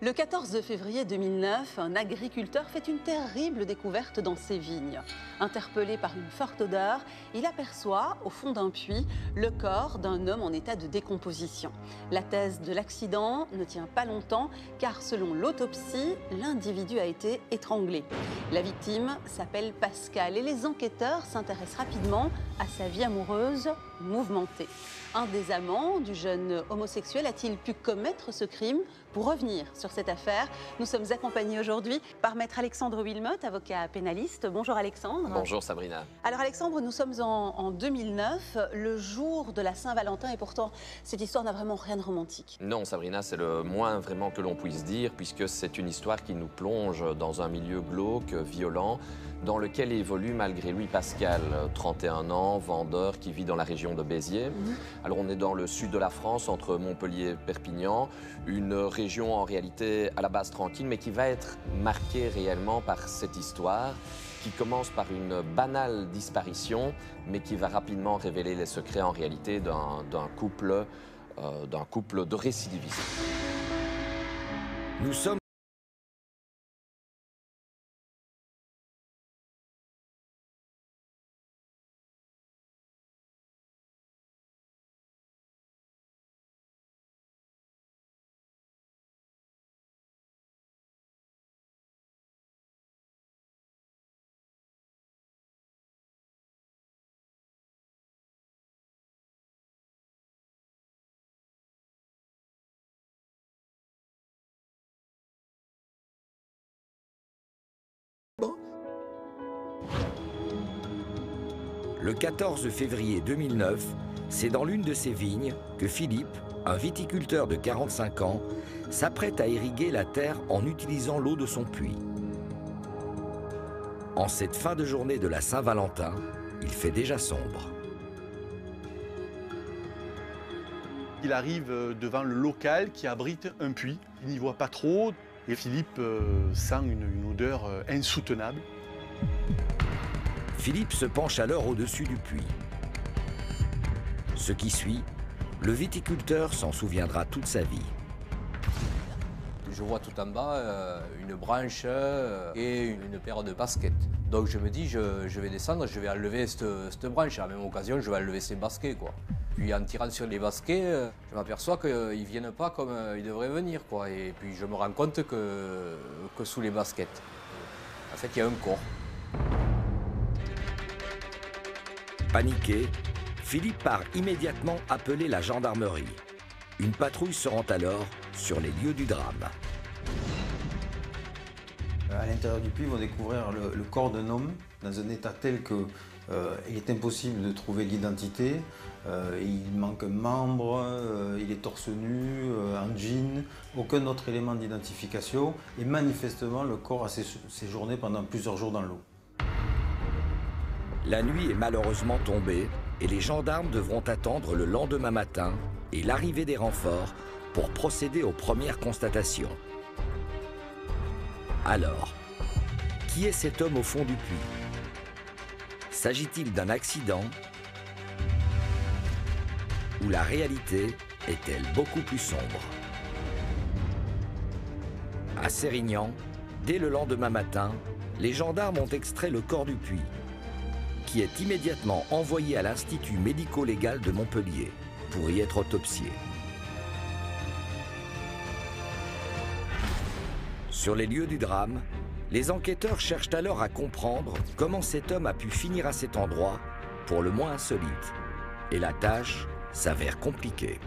Le 14 février 2009, un agriculteur fait une terrible découverte dans ses vignes. Interpellé par une forte odeur, il aperçoit, au fond d'un puits, le corps d'un homme en état de décomposition. La thèse de l'accident ne tient pas longtemps, car selon l'autopsie, l'individu a été étranglé. La victime s'appelle Pascal et les enquêteurs s'intéressent rapidement à sa vie amoureuse mouvementée. Un des amants du jeune homosexuel a-t-il pu commettre ce crime? Pour revenir sur cette affaire, nous sommes accompagnés aujourd'hui par maître Alexandre Wilmot, avocat pénaliste. Bonjour Alexandre. Bonjour Sabrina. Alors Alexandre, nous sommes en 2009, le jour de la Saint-Valentin, et pourtant cette histoire n'a vraiment rien de romantique. Non Sabrina, c'est le moins vraiment que l'on puisse dire, puisque c'est une histoire qui nous plonge dans un milieu glauque, violent, dans lequel évolue malgré lui Pascal, 31 ans, vendeur qui vit dans la région de Béziers. Alors on est dans le sud de la France, entre Montpellier et Perpignan, une région en réalité à la base tranquille, mais qui va être marquée réellement par cette histoire, qui commence par une banale disparition, mais qui va rapidement révéler les secrets en réalité d'un couple de récidivistes. Nous sommes le 14 février 2009, c'est dans l'une de ces vignes que Philippe, un viticulteur de 45 ans, s'apprête à irriguer la terre en utilisant l'eau de son puits. En cette fin de journée de la Saint-Valentin, il fait déjà sombre. Il arrive devant le local qui abrite un puits. Il n'y voit pas trop et Philippe sent une odeur insoutenable. Philippe se penche alors au-dessus du puits. Ce qui suit, le viticulteur s'en souviendra toute sa vie. Je vois tout en bas une branche et une paire de baskets. Donc je me dis, je vais descendre, je vais enlever cette branche. À la même occasion, je vais enlever ces baskets, quoi. Puis en tirant sur les baskets, je m'aperçois qu'ils ne viennent pas comme ils devraient venir, quoi. Et puis je me rends compte que sous les baskets, en fait, il y a un corps. Paniqué, Philippe part immédiatement appeler la gendarmerie. Une patrouille se rend alors sur les lieux du drame. À l'intérieur du puits, ils vont découvrir le corps d'un homme dans un état tel qu'il est impossible de trouver l'identité. Il manque un membre, il est torse nu, en jean, aucun autre élément d'identification. Et manifestement, le corps a séjourné pendant plusieurs jours dans l'eau. La nuit est malheureusement tombée et les gendarmes devront attendre le lendemain matin et l'arrivée des renforts pour procéder aux premières constatations. Alors, qui est cet homme au fond du puits? S'agit-il d'un accident? Ou la réalité est-elle beaucoup plus sombre? À Sérignan, dès le lendemain matin, les gendarmes ont extrait le corps du puits, qui est immédiatement envoyé à l'Institut médico-légal de Montpellier pour y être autopsié. Sur les lieux du drame, les enquêteurs cherchent alors à comprendre comment cet homme a pu finir à cet endroit, pour le moins insolite. Et la tâche s'avère compliquée.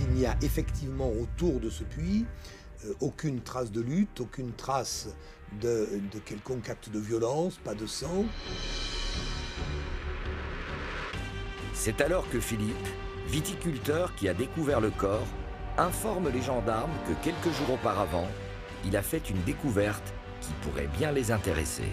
Il n'y a effectivement autour de ce puits aucune trace de lutte, aucune trace de quelconque acte de violence, pas de sang. C'est alors que Philippe, viticulteur qui a découvert le corps, informe les gendarmes que quelques jours auparavant, il a fait une découverte qui pourrait bien les intéresser.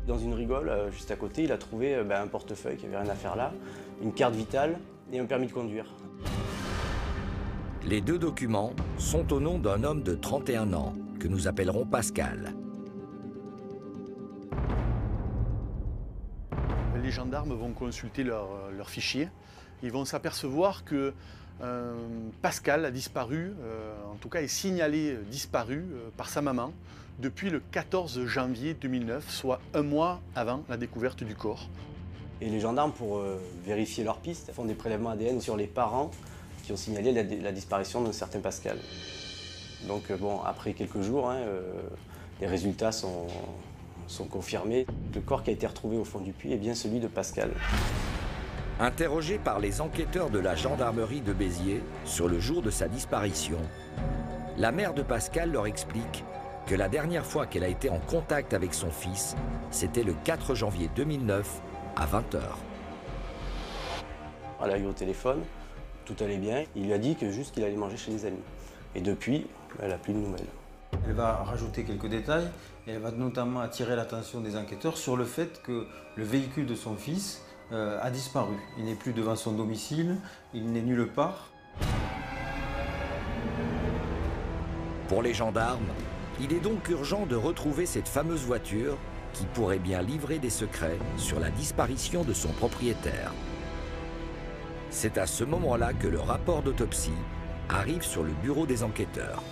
Dans une rigole, juste à côté, il a trouvé un portefeuille qui n'avait rien à faire là, une carte vitale et un permis de conduire. Les deux documents sont au nom d'un homme de 31 ans, que nous appellerons Pascal. Les gendarmes vont consulter leur fichier Ils vont s'apercevoir que Pascal a disparu, en tout cas est signalé disparu par sa maman depuis le 14 janvier 2009, soit un mois avant la découverte du corps. Et les gendarmes, pour vérifier leurs pistes, font des prélèvements ADN sur les parents qui ont signalé la disparition d'un certain Pascal. Donc bon, après quelques jours, les résultats sont confirmés. Le corps qui a été retrouvé au fond du puits est bien celui de Pascal. Interrogé par les enquêteurs de la gendarmerie de Béziers sur le jour de sa disparition, la mère de Pascal leur explique que la dernière fois qu'elle a été en contact avec son fils, c'était le 4 janvier 2009 à 20 h. Elle l'a eu au téléphone, tout allait bien. Il lui a dit que juste qu'il allait manger chez des amis. Et depuis, elle n'a plus de nouvelles. Elle va rajouter quelques détails et elle va notamment attirer l'attention des enquêteurs sur le fait que le véhicule de son fils a disparu. Il n'est plus devant son domicile, il n'est nulle part. Pour les gendarmes, il est donc urgent de retrouver cette fameuse voiture qui pourrait bien livrer des secrets sur la disparition de son propriétaire. C'est à ce moment-là que le rapport d'autopsie arrive sur le bureau des enquêteurs.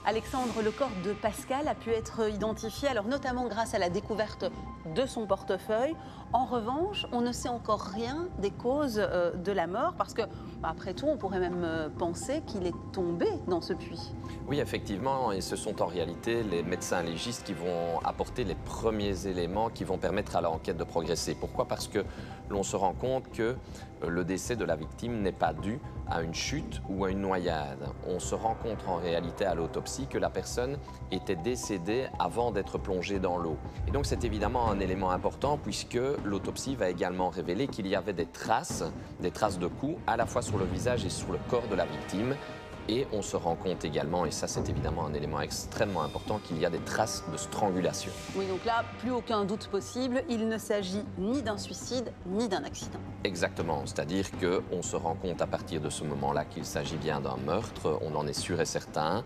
Alexandre, le corps de Pascal a pu être identifié, alors notamment grâce à la découverte de son portefeuille. En revanche, on ne sait encore rien des causes de la mort, parce que, après tout, on pourrait même penser qu'il est tombé dans ce puits. Oui, effectivement, et ce sont en réalité les médecins légistes qui vont apporter les premiers éléments qui vont permettre à l'enquête de progresser. Pourquoi? Parce que l'on se rend compte que le décès de la victime n'est pas dû à une chute ou à une noyade. On se rend compte en réalité à l'autopsie que la personne était décédée avant d'être plongée dans l'eau. Et donc c'est évidemment un élément important puisque l'autopsie va également révéler qu'il y avait des traces de coups à la fois sur le visage et sur le corps de la victime. Et on se rend compte également, et ça c'est évidemment un élément extrêmement important, qu'il y a des traces de strangulation. Oui, donc là, plus aucun doute possible, il ne s'agit ni d'un suicide, ni d'un accident. Exactement, c'est-à-dire qu'on se rend compte à partir de ce moment-là qu'il s'agit bien d'un meurtre, on en est sûr et certain.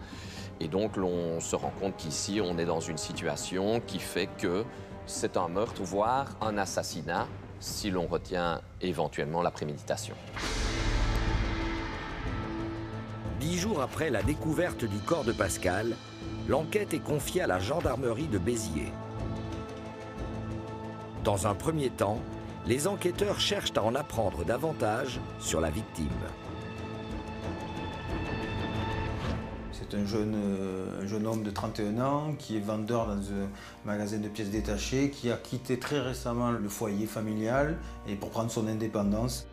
Et donc l'on se rend compte qu'ici on est dans une situation qui fait que c'est un meurtre, voire un assassinat, si l'on retient éventuellement la préméditation. 10 jours après la découverte du corps de Pascal, l'enquête est confiée à la gendarmerie de Béziers. Dans un premier temps, les enquêteurs cherchent à en apprendre davantage sur la victime. C'est un jeune homme de 31 ans qui est vendeur dans un magasin de pièces détachées, qui a quitté très récemment le foyer familial et pour prendre son indépendance.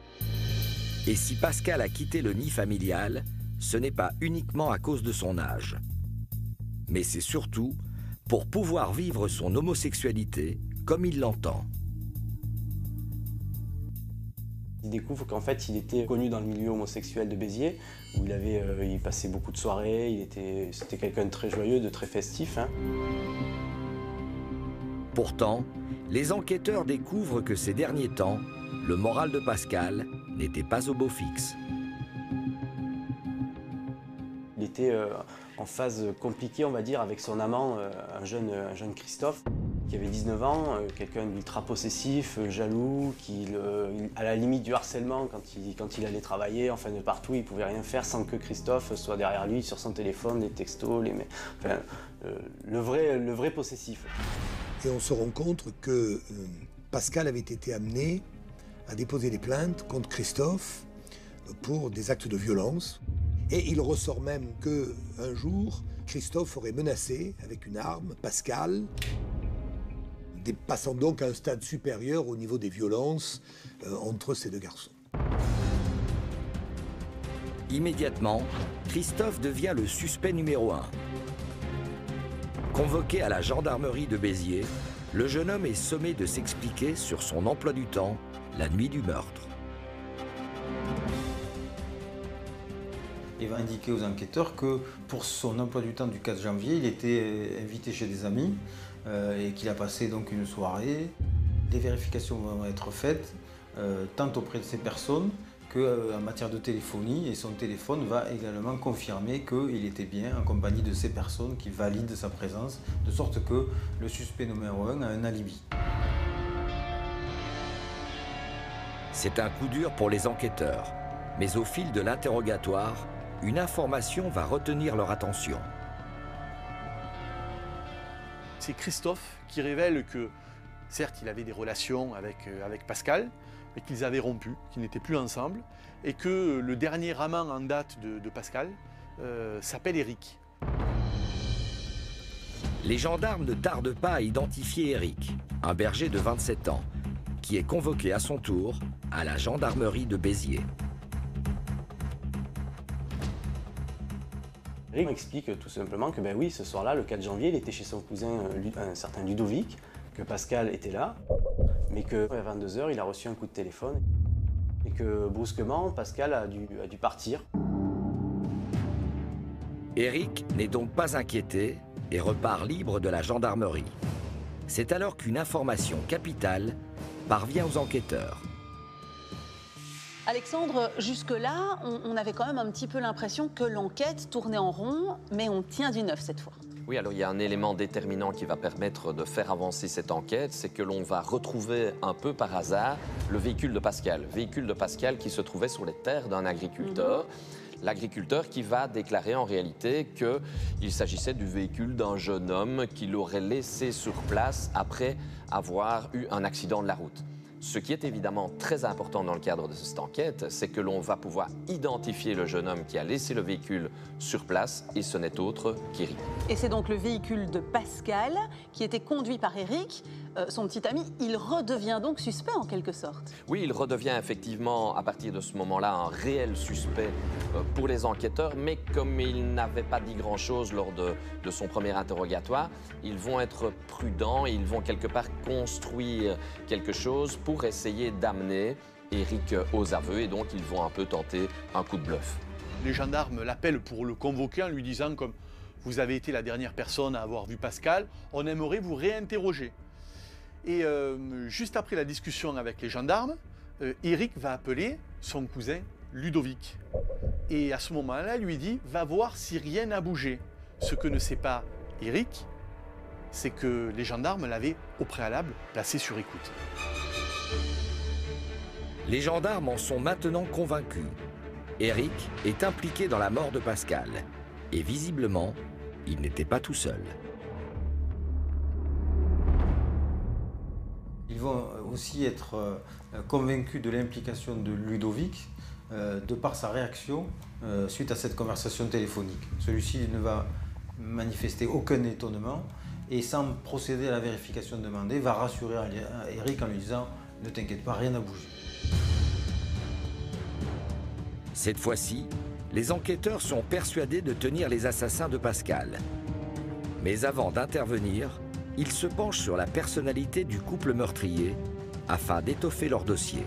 Et si Pascal a quitté le nid familial, ce n'est pas uniquement à cause de son âge, mais c'est surtout pour pouvoir vivre son homosexualité comme il l'entend. Il découvre qu'en fait, il était connu dans le milieu homosexuel de Béziers, où il passait beaucoup de soirées, c'était quelqu'un de très joyeux, de très festif. Pourtant, les enquêteurs découvrent que ces derniers temps, le moral de Pascal n'était pas au beau fixe. Il était en phase compliquée, on va dire, avec son amant, un jeune Christophe, qui avait 19 ans, quelqu'un d'ultra possessif, jaloux, à la limite du harcèlement quand il allait travailler, enfin de partout, il ne pouvait rien faire sans que Christophe soit derrière lui sur son téléphone, les textos, le vrai possessif. Et on se rend compte que Pascal avait été amené à déposer des plaintes contre Christophe pour des actes de violence. Et il ressort même qu'un jour, Christophe aurait menacé avec une arme Pascal, passant donc à un stade supérieur au niveau des violences entre ces deux garçons. Immédiatement, Christophe devient le suspect numéro 1. Convoqué à la gendarmerie de Béziers, le jeune homme est sommé de s'expliquer sur son emploi du temps la nuit du meurtre. Il va indiquer aux enquêteurs que pour son emploi du temps du 4 janvier, il était invité chez des amis et qu'il a passé donc une soirée. Des vérifications vont être faites tant auprès de ces personnes qu'en matière de téléphonie, et son téléphone va également confirmer qu'il était bien en compagnie de ces personnes qui valident sa présence, de sorte que le suspect numéro 1 a un alibi. C'est un coup dur pour les enquêteurs, mais au fil de l'interrogatoire, une information va retenir leur attention. C'est Christophe qui révèle que, certes, il avait des relations avec Pascal, mais qu'ils avaient rompu, qu'ils n'étaient plus ensemble, et que le dernier amant en date de Pascal s'appelle Eric. Les gendarmes ne tardent pas à identifier Eric, un berger de 27 ans, qui est convoqué à son tour à la gendarmerie de Béziers. Eric explique tout simplement que ben oui, ce soir-là, le 4 janvier, il était chez son cousin, un certain Ludovic, que Pascal était là, mais qu'à 22 h, il a reçu un coup de téléphone et que brusquement, Pascal a dû partir. Eric n'est donc pas inquiété et repart libre de la gendarmerie. C'est alors qu'une information capitale parvient aux enquêteurs. Alexandre, jusque-là, on avait quand même un petit peu l'impression que l'enquête tournait en rond, mais on tient du neuf cette fois. Oui, alors il y a un élément déterminant qui va permettre de faire avancer cette enquête, c'est que l'on va retrouver un peu par hasard le véhicule de Pascal. Véhicule de Pascal qui se trouvait sur les terres d'un agriculteur. L'agriculteur qui va déclarer en réalité qu'il s'agissait du véhicule d'un jeune homme qui l'aurait laissé sur place après avoir eu un accident de la route. Ce qui est évidemment très important dans le cadre de cette enquête, c'est que l'on va pouvoir identifier le jeune homme qui a laissé le véhicule sur place, et ce n'est autre qu'Éric. Et c'est donc le véhicule de Pascal qui était conduit par Éric, son petit ami. Il redevient donc suspect en quelque sorte. Oui, il redevient effectivement à partir de ce moment-là un réel suspect pour les enquêteurs, mais comme il n'avait pas dit grand-chose lors de son premier interrogatoire, ils vont être prudents et ils vont quelque part construire quelque chose pour essayer d'amener Éric aux aveux, et donc ils vont un peu tenter un coup de bluff. Les gendarmes l'appellent pour le convoquer en lui disant comme « Vous avez été la dernière personne à avoir vu Pascal, on aimerait vous réinterroger ». Et juste après la discussion avec les gendarmes, Éric va appeler son cousin Ludovic. Et à ce moment-là, lui dit « Va voir si rien n'a bougé ». Ce que ne sait pas Éric, c'est que les gendarmes l'avaient au préalable placé sur écoute. Les gendarmes en sont maintenant convaincus. Éric est impliqué dans la mort de Pascal. Et visiblement, il n'était pas tout seul. Ils vont aussi être convaincus de l'implication de Ludovic de par sa réaction suite à cette conversation téléphonique. Celui-ci ne va manifester aucun étonnement et sans procéder à la vérification demandée, va rassurer Éric en lui disant « Ne t'inquiète pas, rien n'a bougé ». Cette fois-ci, les enquêteurs sont persuadés de tenir les assassins de Pascal. Mais avant d'intervenir, ils se penchent sur la personnalité du couple meurtrier afin d'étoffer leur dossier.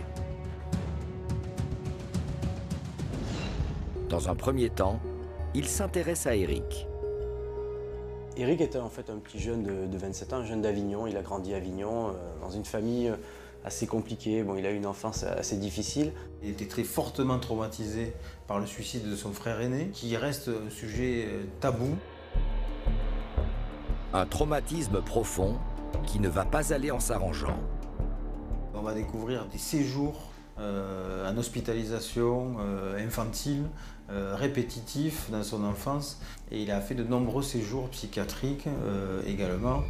Dans un premier temps, ils s'intéressent à Éric. Éric était en fait un petit jeune de 27 ans, un jeune d'Avignon. Il a grandi à Avignon, dans une famille assez compliquée. Bon, il a eu une enfance assez difficile. Il était très fortement traumatisé par le suicide de son frère aîné, qui reste un sujet tabou. Un traumatisme profond qui ne va pas aller en s'arrangeant. On va découvrir des séjours en hospitalisation infantile, répétitifs dans son enfance. Et il a fait de nombreux séjours psychiatriques également.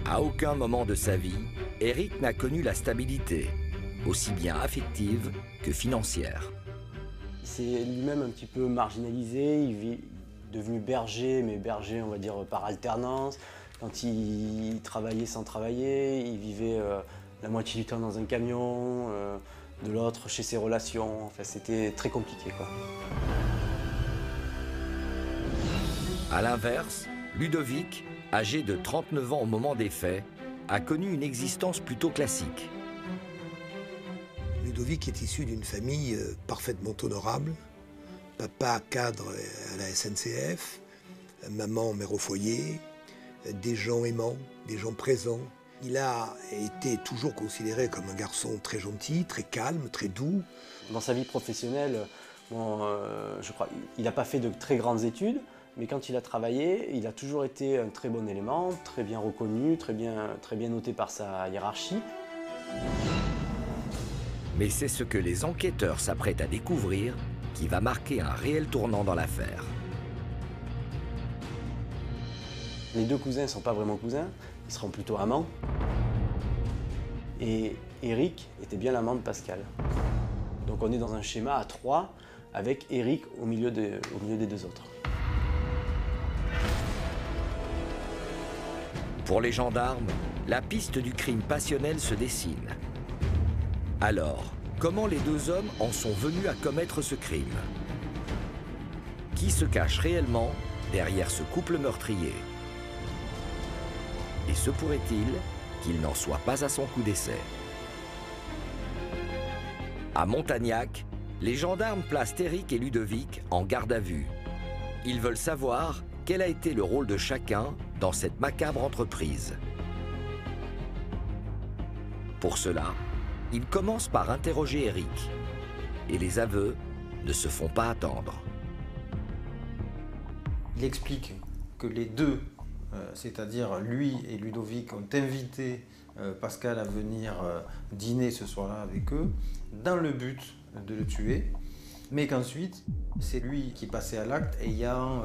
À aucun moment de sa vie, Éric n'a connu la stabilité, aussi bien affective que financière. Il s'est lui-même un petit peu marginalisé, il est devenu berger, mais berger on va dire par alternance. Quand il travaillait sans travailler, il vivait la moitié du temps dans un camion, de l'autre chez ses relations. Enfin, c'était très compliqué, quoi. À l'inverse, Ludovic, âgé de 39 ans au moment des faits, a connu une existence plutôt classique. Ludovic est issu d'une famille parfaitement honorable. Papa cadre à la SNCF, maman mère au foyer, des gens aimants, des gens présents. Il a été toujours considéré comme un garçon très gentil, très calme, très doux. Dans sa vie professionnelle, je crois qu'il n'a pas fait de très grandes études, mais quand il a travaillé, il a toujours été un très bon élément, très bien reconnu, très bien noté par sa hiérarchie. Mais c'est ce que les enquêteurs s'apprêtent à découvrir qui va marquer un réel tournant dans l'affaire. Les deux cousins ne sont pas vraiment cousins, ils seront plutôt amants. Et Eric était bien l'amant de Pascal. Donc on est dans un schéma à 3 avec Eric au milieu des deux autres. Pour les gendarmes, la piste du crime passionnel se dessine. Alors, comment les deux hommes en sont venus à commettre ce crime? Qui se cache réellement derrière ce couple meurtrier? Et se pourrait-il qu'il n'en soit pas à son coup d'essai? À Montagnac, les gendarmes placent Eric et Ludovic en garde à vue. Ils veulent savoir quel a été le rôle de chacun dans cette macabre entreprise. Pour cela, ils commencent par interroger Eric. Et les aveux ne se font pas attendre. Il explique que les deux, c'est-à-dire lui et Ludovic, ont invité Pascal à venir dîner ce soir-là avec eux, dans le but de le tuer, mais qu'ensuite, c'est lui qui passait à l'acte ayant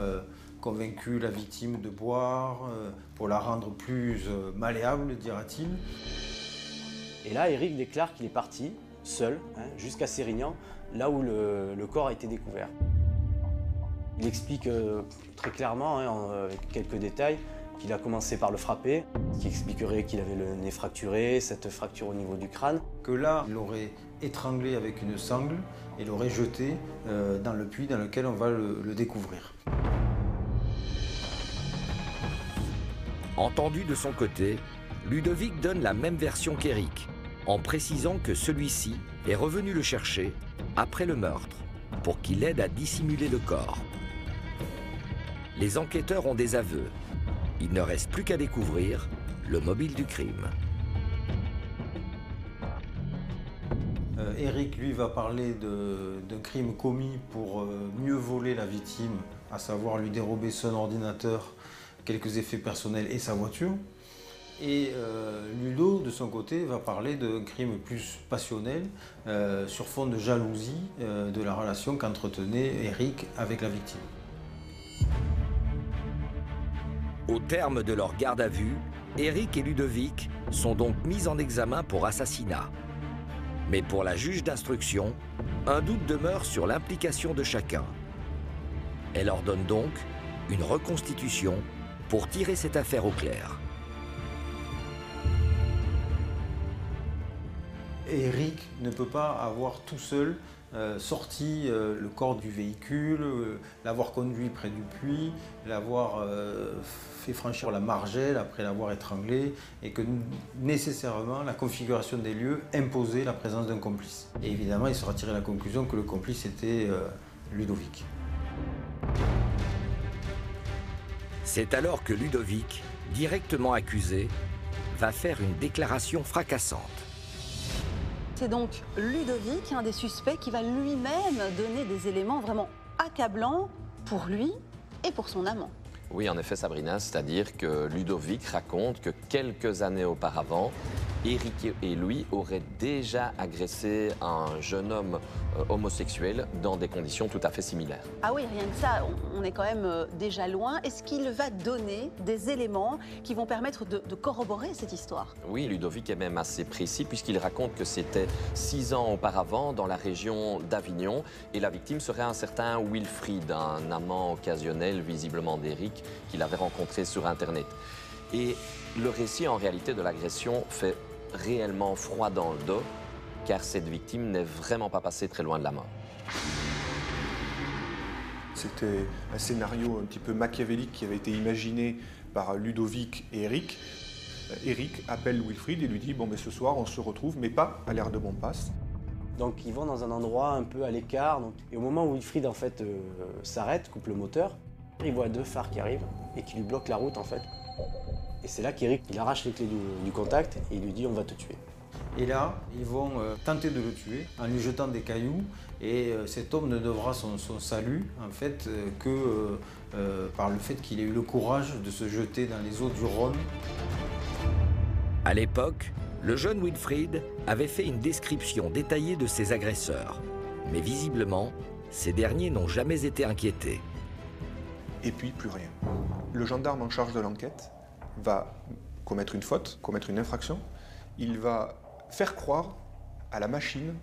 convaincu la victime de boire pour la rendre plus malléable, dira-t-il. Et là, Eric déclare qu'il est parti, seul, jusqu'à Sérignan, là où le corps a été découvert. Il explique très clairement, avec quelques détails, qu'il a commencé par le frapper, ce qui expliquerait qu'il avait le nez fracturé, cette fracture au niveau du crâne. Que là, il l'aurait étranglé avec une sangle et l'aurait jeté dans le puits dans lequel on va le découvrir. Entendu de son côté, Ludovic donne la même version qu'Eric, en précisant que celui-ci est revenu le chercher après le meurtre, pour qu'il aide à dissimuler le corps. Les enquêteurs ont des aveux. Il ne reste plus qu'à découvrir le mobile du crime. Eric, lui, va parler d'un crime commis pour mieux voler la victime, à savoir lui dérober son ordinateur, quelques effets personnels et sa voiture. Et Ludo, de son côté, va parler d'un crime plus passionnel, sur fond de jalousie de la relation qu'entretenait Eric avec la victime. Au terme de leur garde à vue, Eric et Ludovic sont donc mis en examen pour assassinat. Mais pour la juge d'instruction, un doute demeure sur l'implication de chacun. Elle ordonne donc une reconstitution pour tirer cette affaire au clair. Eric ne peut pas avoir tout seul sorti le corps du véhicule, l'avoir conduit près du puits, l'avoir fait franchir la margelle après l'avoir étranglé, et que nécessairement la configuration des lieux imposait la présence d'un complice. Et évidemment, il sera tiré la conclusion que le complice était Ludovic. C'est alors que Ludovic, directement accusé, va faire une déclaration fracassante. C'est donc Ludovic, un des suspects, qui va lui-même donner des éléments vraiment accablants pour lui et pour son amant. Oui, en effet, Sabrina, c'est-à-dire que Ludovic raconte que quelques années auparavant, Eric et lui auraient déjà agressé un jeune homme homosexuel dans des conditions tout à fait similaires. Ah oui, rien que ça, on est quand même déjà loin. Est-ce qu'il va donner des éléments qui vont permettre de corroborer cette histoire? Oui, Ludovic est même assez précis puisqu'il raconte que c'était 6 ans auparavant dans la région d'Avignon et la victime serait un certain Wilfried, un amant occasionnel visiblement d'Eric qu'il avait rencontré sur Internet. Et le récit en réalité de l'agression fait réellement froid dans le dos car cette victime n'est vraiment pas passée très loin de la mort. C'était un scénario un petit peu machiavélique qui avait été imaginé par Ludovic et Eric. Eric appelle Wilfried et lui dit « Bon, mais ce soir, on se retrouve, mais pas à l'aire de Montpasse. » Donc ils vont dans un endroit un peu à l'écart. Et au moment où Wilfried en fait, s'arrête, coupe le moteur, il voit 2 phares qui arrivent et qui lui bloquent la route en fait. Et c'est là qu'Eric il arrache les clés du contact et il lui dit « On va te tuer ». Et là, ils vont tenter de le tuer en lui jetant des cailloux. Et cet homme ne devra son salut, en fait, que par le fait qu'il ait eu le courage de se jeter dans les eaux du Rhône. À l'époque, Le jeune Wilfried avait fait une description détaillée de ses agresseurs. Mais visiblement, ces derniers n'ont jamais été inquiétés. Et puis plus rien. Le gendarme en charge de l'enquête va commettre une faute, commettre une infraction. Il va faire croire à la machine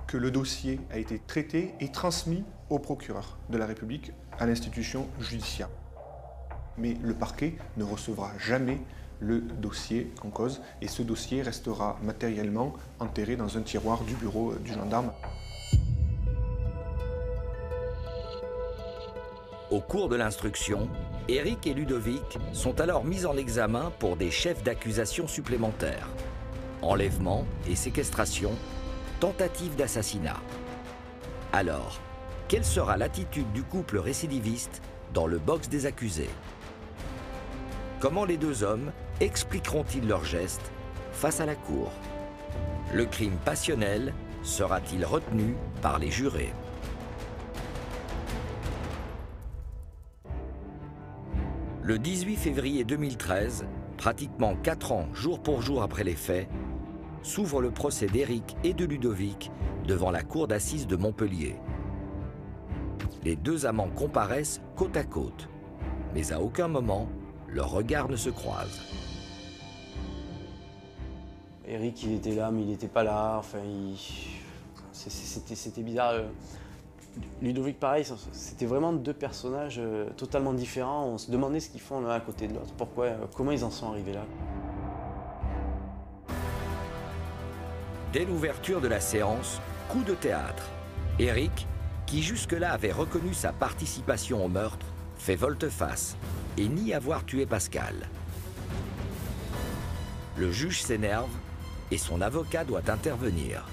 que le dossier a été traité et transmis au procureur de la République, à l'institution judiciaire. Mais le parquet ne recevra jamais le dossier en cause et ce dossier restera matériellement enterré dans un tiroir du bureau du gendarme. Au cours de l'instruction, Éric et Ludovic sont alors mis en examen pour des chefs d'accusation supplémentaires. Enlèvement et séquestration, tentative d'assassinat. Alors, quelle sera l'attitude du couple récidiviste dans le box des accusés? Comment les deux hommes expliqueront-ils leurs gestes face à la cour? Le crime passionnel sera-t-il retenu par les jurés? Le 18 février 2013, pratiquement 4 ans jour pour jour après les faits, s'ouvre le procès d'Éric et de Ludovic devant la cour d'assises de Montpellier. Les deux amants comparaissent côte à côte, mais à aucun moment, leurs regards ne se croisent. Éric, il était là, mais il n'était pas là. Enfin, c'était bizarre. Ludovic, pareil, c'était vraiment deux personnages totalement différents. On se demandait ce qu'ils font l'un à côté de l'autre. Pourquoi, comment ils en sont arrivés là? Dès l'ouverture de la séance, coup de théâtre. Éric, qui jusque-là avait reconnu sa participation au meurtre, fait volte-face et nie avoir tué Pascal. Le juge s'énerve et son avocat doit intervenir.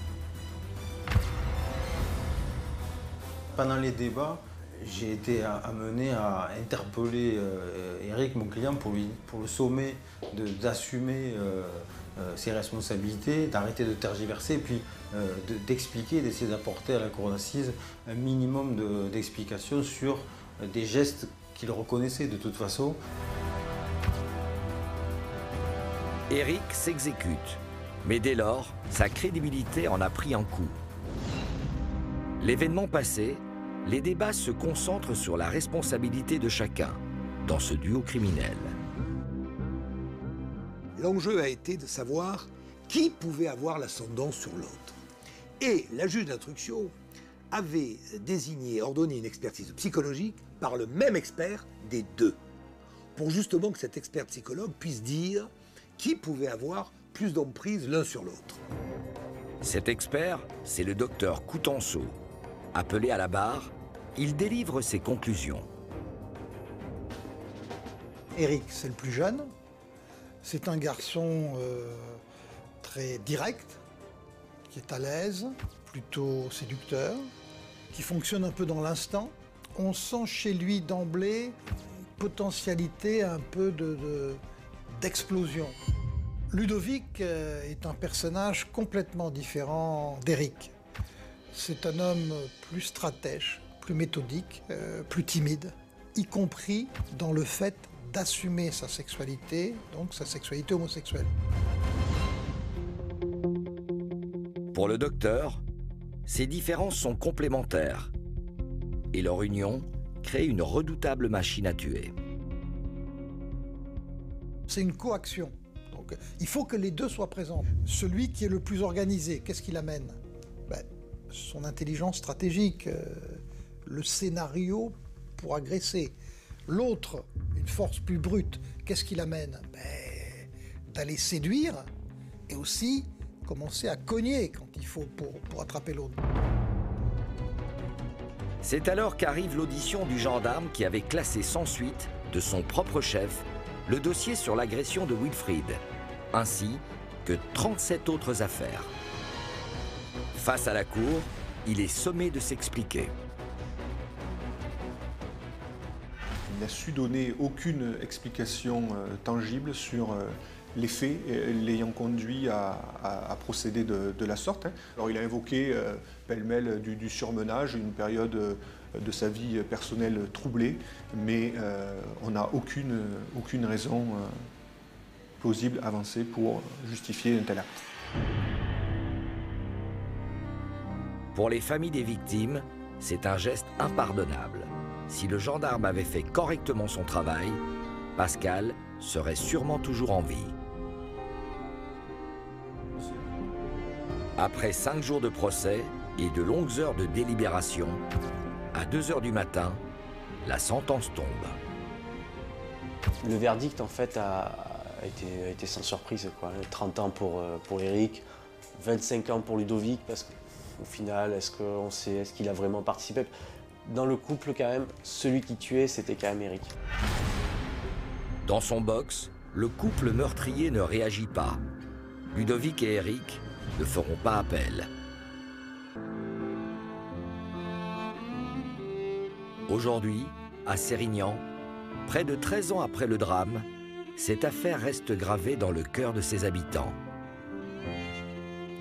Pendant les débats, j'ai été amené à interpeller Éric, mon client, pour le sommer d'assumer ses responsabilités, d'arrêter de tergiverser, puis d'expliquer, d'essayer d'apporter à la cour d'assises un minimum d'explications sur des gestes qu'il reconnaissait de toute façon. Éric s'exécute, mais dès lors, sa crédibilité en a pris un coup. L'événement passé, les débats se concentrent sur la responsabilité de chacun dans ce duo criminel. L'enjeu a été de savoir qui pouvait avoir l'ascendant sur l'autre. Et la juge d'instruction avait désigné, ordonné une expertise psychologique par le même expert des deux, pour justement que cet expert psychologue puisse dire qui pouvait avoir plus d'emprise l'un sur l'autre. Cet expert, c'est le docteur Coutenceau. Appelé à la barre, il délivre ses conclusions. Éric, c'est le plus jeune. C'est un garçon très direct, qui est à l'aise, plutôt séducteur, qui fonctionne un peu dans l'instant. On sent chez lui d'emblée une potentialité un peu d'explosion. Ludovic est un personnage complètement différent d'Éric. C'est un homme plus stratège, plus méthodique, plus timide, y compris dans le fait d'assumer sa sexualité, donc sa sexualité homosexuelle. Pour le docteur, ces différences sont complémentaires et leur union crée une redoutable machine à tuer. C'est une coaction. Donc, il faut que les deux soient présents. Celui qui est le plus organisé, qu'est-ce qu'il amène? Son intelligence stratégique, le scénario pour agresser. L'autre, une force plus brute, qu'est-ce qu'il amène? D'aller séduire et aussi commencer à cogner quand il faut pour attraper l'autre. C'est alors qu'arrive l'audition du gendarme qui avait classé sans suite, de son propre chef, le dossier sur l'agression de Wilfried, ainsi que 37 autres affaires. Face à la cour, il est sommé de s'expliquer. Il n'a su donner aucune explication tangible sur les faits l'ayant conduit à procéder de la sorte. Alors il a invoqué pêle-mêle du surmenage, une période de sa vie personnelle troublée, mais on n'a aucune raison plausibles avancés pour justifier un tel acte. Pour les familles des victimes, c'est un geste impardonnable. Si le gendarme avait fait correctement son travail, Pascal serait sûrement toujours en vie. Après 5 jours de procès et de longues heures de délibération, à 2 h du matin, la sentence tombe. Le verdict, en fait, a été sans surprise, quoi. 30 ans pour Eric, 25 ans pour Ludovic, parce qu'au final, est-ce qu'il a vraiment participé? Dans le couple, quand même, celui qui tuait, c'était quand même Eric. Dans son box, le couple meurtrier ne réagit pas. Ludovic et Eric ne feront pas appel. Aujourd'hui, à Sérignan, près de 13 ans après le drame, cette affaire reste gravée dans le cœur de ses habitants.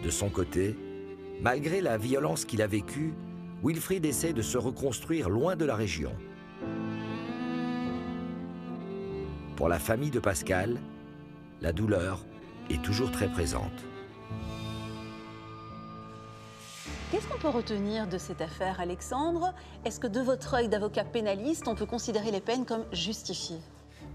De son côté, malgré la violence qu'il a vécue, Wilfried essaie de se reconstruire loin de la région. Pour la famille de Pascal, la douleur est toujours très présente. Qu'est-ce qu'on peut retenir de cette affaire, Alexandre? Est-ce que de votre œil d'avocat pénaliste, on peut considérer les peines comme justifiées?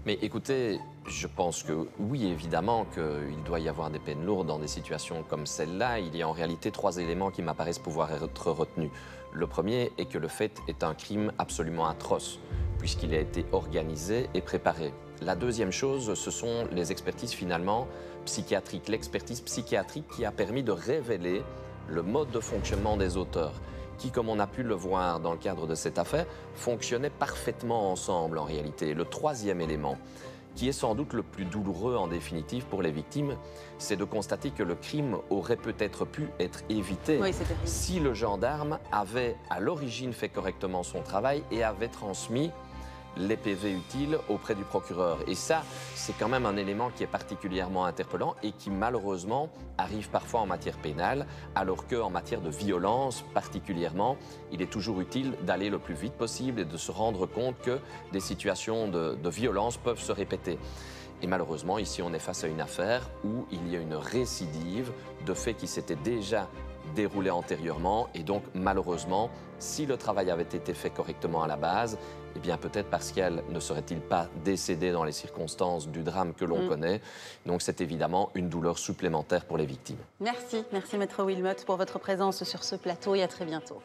Mais écoutez, je pense que oui, évidemment qu'il doit y avoir des peines lourdes dans des situations comme celle-là. Il y a en réalité 3 éléments qui m'apparaissent pouvoir être retenus. Le premier est que le fait est un crime absolument atroce, puisqu'il a été organisé et préparé. La deuxième chose, ce sont les expertises finalement psychiatriques, l'expertise psychiatrique qui a permis de révéler le mode de fonctionnement des auteurs, qui, comme on a pu le voir dans le cadre de cette affaire, fonctionnaient parfaitement ensemble en réalité. Le troisième élément, qui est sans doute le plus douloureux en définitive pour les victimes, c'est de constater que le crime aurait peut-être pu être évité si le gendarme avait à l'origine fait correctement son travail et avait transmis les PV utiles auprès du procureur. Et ça, c'est quand même un élément qui est particulièrement interpellant et qui malheureusement arrive parfois en matière pénale, alors qu'en matière de violence particulièrement, il est toujours utile d'aller le plus vite possible et de se rendre compte que des situations de violence peuvent se répéter. Et malheureusement, ici, on est face à une affaire où il y a une récidive de faits qui s'étaient déjà déroulés antérieurement. Et donc, malheureusement, si le travail avait été fait correctement à la base, eh bien, peut-être Pascal ne serait-il pas décédé dans les circonstances du drame que l'on connaît. Donc, c'est évidemment une douleur supplémentaire pour les victimes. Merci, Maître Wilmot, pour votre présence sur ce plateau et à très bientôt.